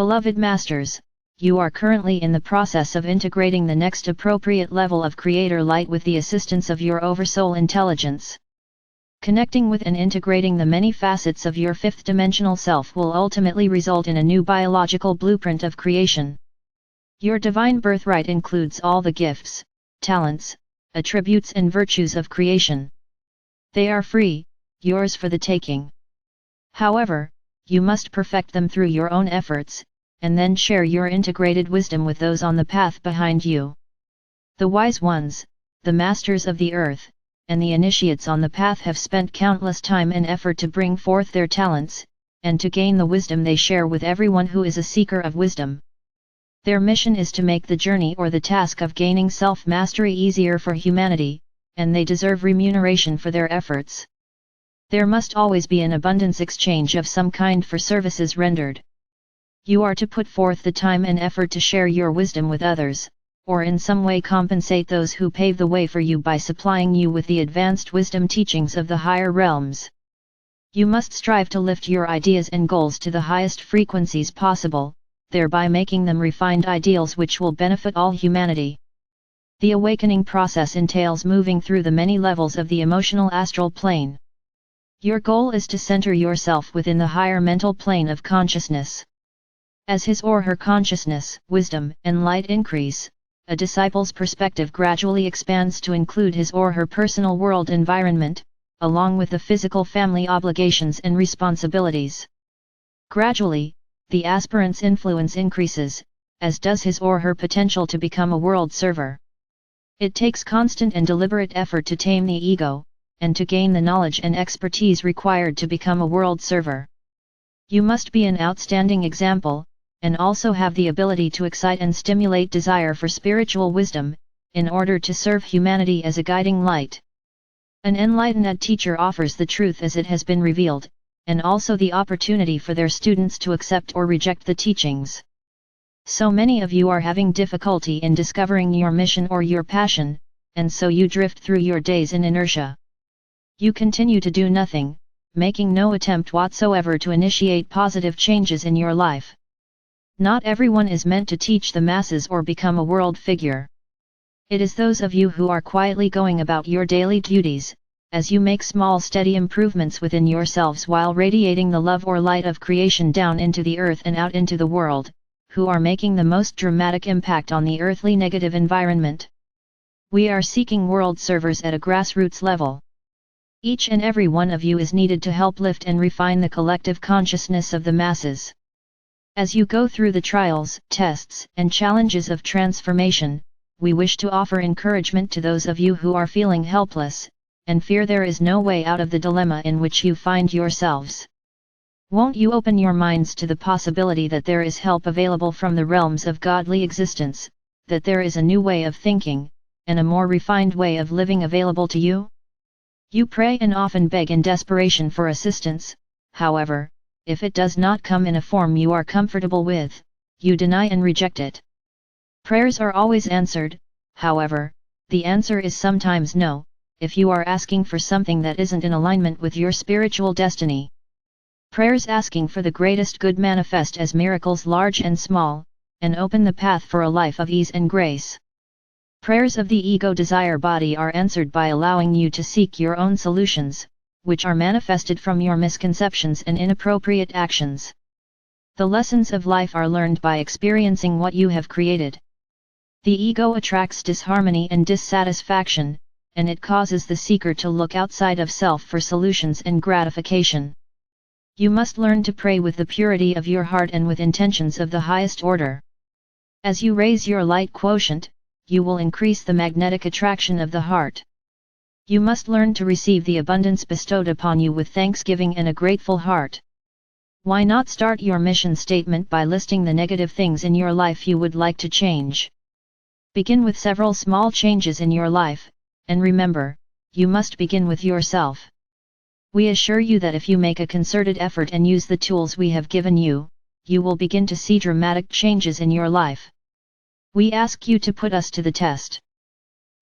Beloved Masters, you are currently in the process of integrating the next appropriate level of Creator Light with the assistance of your Oversoul Intelligence. Connecting with and integrating the many facets of your fifth-dimensional self will ultimately result in a new biological blueprint of creation. Your divine birthright includes all the gifts, talents, attributes and virtues of creation. They are free, yours for the taking. However, you must perfect them through your own efforts, and then share your integrated wisdom with those on the path behind you. The wise ones, the masters of the earth, and the initiates on the path have spent countless time and effort to bring forth their talents, and to gain the wisdom they share with everyone who is a seeker of wisdom. Their mission is to make the journey or the task of gaining self-mastery easier for humanity, and they deserve remuneration for their efforts. There must always be an abundance exchange of some kind for services rendered. You are to put forth the time and effort to share your wisdom with others, or in some way compensate those who pave the way for you by supplying you with the advanced wisdom teachings of the higher realms. You must strive to lift your ideas and goals to the highest frequencies possible, thereby making them refined ideals which will benefit all humanity. The awakening process entails moving through the many levels of the emotional astral plane. Your goal is to center yourself within the higher mental plane of consciousness. As his or her consciousness, wisdom, and light increase, a disciple's perspective gradually expands to include his or her personal world environment, along with the physical family obligations and responsibilities. Gradually, the aspirant's influence increases, as does his or her potential to become a world server. It takes constant and deliberate effort to tame the ego, and to gain the knowledge and expertise required to become a world server. You must be an outstanding example, and also have the ability to excite and stimulate desire for spiritual wisdom, in order to serve humanity as a guiding light. An enlightened teacher offers the truth as it has been revealed, and also the opportunity for their students to accept or reject the teachings. So many of you are having difficulty in discovering your mission or your passion, and so you drift through your days in inertia. You continue to do nothing, making no attempt whatsoever to initiate positive changes in your life. Not everyone is meant to teach the masses or become a world figure. It is those of you who are quietly going about your daily duties, as you make small steady improvements within yourselves while radiating the love or light of creation down into the earth and out into the world, who are making the most dramatic impact on the earthly negative environment. We are seeking world servers at a grassroots level. Each and every one of you is needed to help lift and refine the collective consciousness of the masses. As you go through the trials, tests, and challenges of transformation, we wish to offer encouragement to those of you who are feeling helpless, and fear there is no way out of the dilemma in which you find yourselves. Won't you open your minds to the possibility that there is help available from the realms of godly existence, that there is a new way of thinking, and a more refined way of living available to you? You pray and often beg in desperation for assistance, however, if it does not come in a form you are comfortable with, you deny and reject it. Prayers are always answered, however, the answer is sometimes no, if you are asking for something that isn't in alignment with your spiritual destiny. Prayers asking for the greatest good manifest as miracles large and small, and open the path for a life of ease and grace. Prayers of the ego desire body are answered by allowing you to seek your own solutions, which are manifested from your misconceptions and inappropriate actions. The lessons of life are learned by experiencing what you have created. The ego attracts disharmony and dissatisfaction, and it causes the seeker to look outside of self for solutions and gratification. You must learn to pray with the purity of your heart and with intentions of the highest order. As you raise your light quotient, you will increase the magnetic attraction of the heart. You must learn to receive the abundance bestowed upon you with thanksgiving and a grateful heart. Why not start your mission statement by listing the negative things in your life you would like to change? Begin with several small changes in your life, and remember, you must begin with yourself. We assure you that if you make a concerted effort and use the tools we have given you, you will begin to see dramatic changes in your life. We ask you to put us to the test.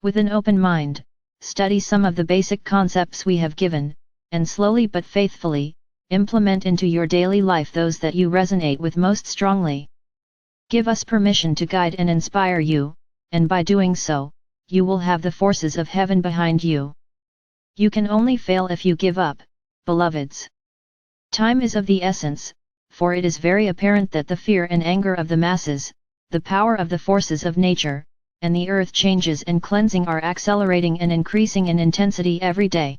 With an open mind, study some of the basic concepts we have given, and slowly but faithfully, implement into your daily life those that you resonate with most strongly. Give us permission to guide and inspire you, and by doing so, you will have the forces of heaven behind you. You can only fail if you give up, beloveds. Time is of the essence, for it is very apparent that the fear and anger of the masses, the power of the forces of nature, and the earth changes and cleansing are accelerating and increasing in intensity every day.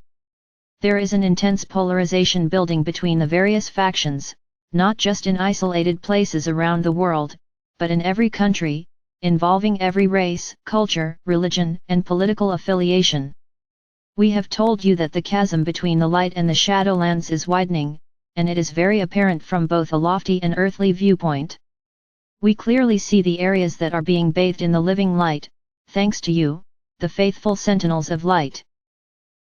There is an intense polarization building between the various factions, not just in isolated places around the world, but in every country, involving every race, culture, religion, and political affiliation. We have told you that the chasm between the light and the shadowlands is widening, and it is very apparent from both a lofty and earthly viewpoint. We clearly see the areas that are being bathed in the living light, thanks to you, the faithful sentinels of light.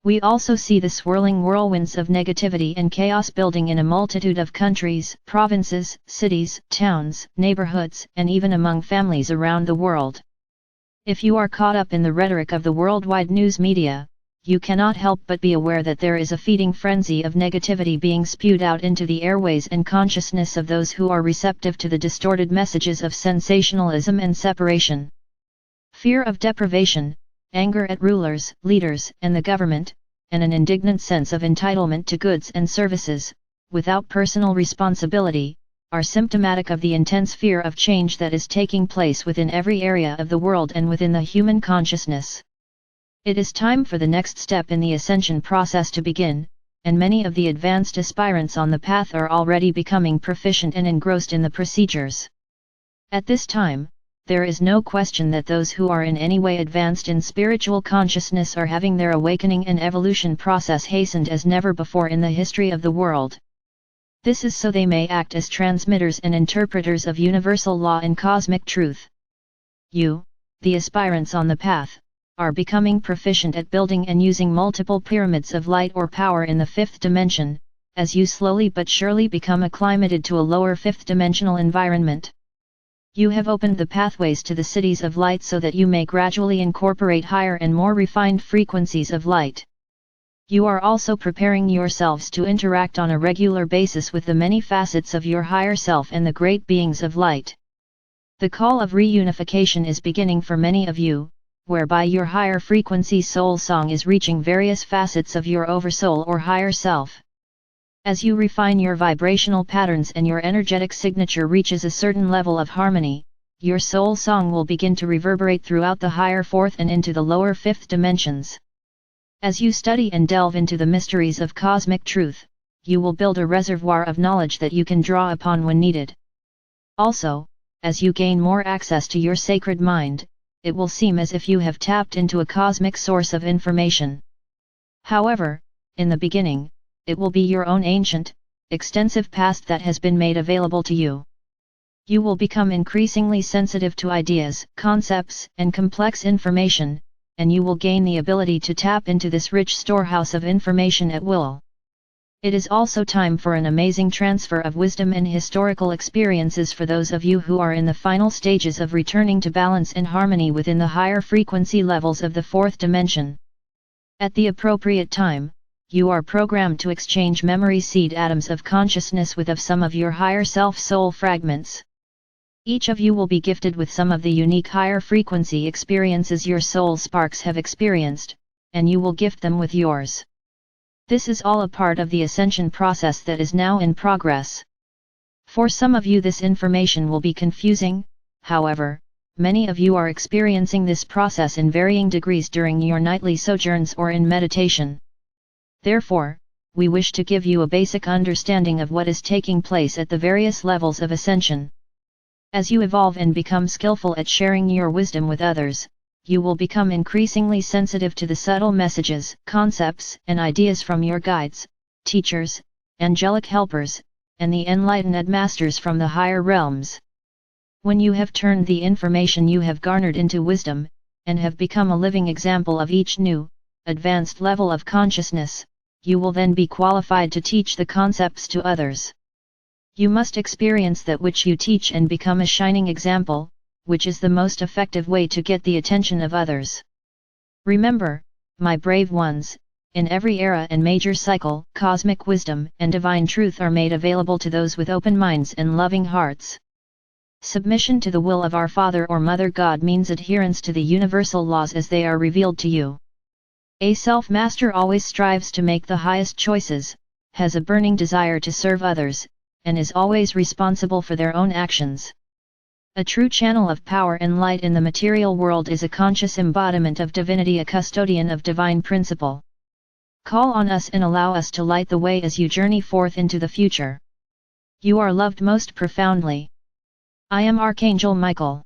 We also see the swirling whirlwinds of negativity and chaos building in a multitude of countries, provinces, cities, towns, neighborhoods, and even among families around the world. If you are caught up in the rhetoric of the worldwide news media, you cannot help but be aware that there is a feeding frenzy of negativity being spewed out into the airways and consciousness of those who are receptive to the distorted messages of sensationalism and separation. Fear of deprivation, anger at rulers, leaders, and the government, and an indignant sense of entitlement to goods and services, without personal responsibility, are symptomatic of the intense fear of change that is taking place within every area of the world and within the human consciousness. It is time for the next step in the ascension process to begin, and many of the advanced aspirants on the path are already becoming proficient and engrossed in the procedures. At this time, there is no question that those who are in any way advanced in spiritual consciousness are having their awakening and evolution process hastened as never before in the history of the world. This is so they may act as transmitters and interpreters of universal law and cosmic truth. You, the aspirants on the path, are becoming proficient at building and using multiple pyramids of light or power in the fifth dimension, as you slowly but surely become acclimated to a lower fifth dimensional environment. You have opened the pathways to the cities of light so that you may gradually incorporate higher and more refined frequencies of light. You are also preparing yourselves to interact on a regular basis with the many facets of your higher self and the great beings of light. The call of reunification is beginning for many of you, whereby your higher frequency soul song is reaching various facets of your oversoul or higher self. As you refine your vibrational patterns and your energetic signature reaches a certain level of harmony, your soul song will begin to reverberate throughout the higher fourth and into the lower fifth dimensions. As you study and delve into the mysteries of cosmic truth, you will build a reservoir of knowledge that you can draw upon when needed. Also, as you gain more access to your sacred mind, it will seem as if you have tapped into a cosmic source of information. However, in the beginning, it will be your own ancient, extensive past that has been made available to you. You will become increasingly sensitive to ideas, concepts, and complex information, and you will gain the ability to tap into this rich storehouse of information at will. It is also time for an amazing transfer of wisdom and historical experiences for those of you who are in the final stages of returning to balance and harmony within the higher frequency levels of the fourth dimension. At the appropriate time, you are programmed to exchange memory seed atoms of consciousness with of some of your higher self-soul fragments. Each of you will be gifted with some of the unique higher frequency experiences your soul sparks have experienced, and you will gift them with yours. This is all a part of the ascension process that is now in progress. For some of you this information will be confusing, however, many of you are experiencing this process in varying degrees during your nightly sojourns or in meditation. Therefore, we wish to give you a basic understanding of what is taking place at the various levels of ascension. As you evolve and become skillful at sharing your wisdom with others, you will become increasingly sensitive to the subtle messages, concepts, and ideas from your guides, teachers, angelic helpers, and the enlightened masters from the higher realms. When you have turned the information you have garnered into wisdom, and have become a living example of each new, advanced level of consciousness, you will then be qualified to teach the concepts to others. You must experience that which you teach and become a shining example, which is the most effective way to get the attention of others. Remember, my brave ones, in every era and major cycle, cosmic wisdom and divine truth are made available to those with open minds and loving hearts. Submission to the will of our Father or Mother God means adherence to the universal laws as they are revealed to you. A self-master always strives to make the highest choices, has a burning desire to serve others, and is always responsible for their own actions. A true channel of power and light in the material world is a conscious embodiment of divinity, a custodian of divine principle. Call on us and allow us to light the way as you journey forth into the future. You are loved most profoundly. I am Archangel Michael.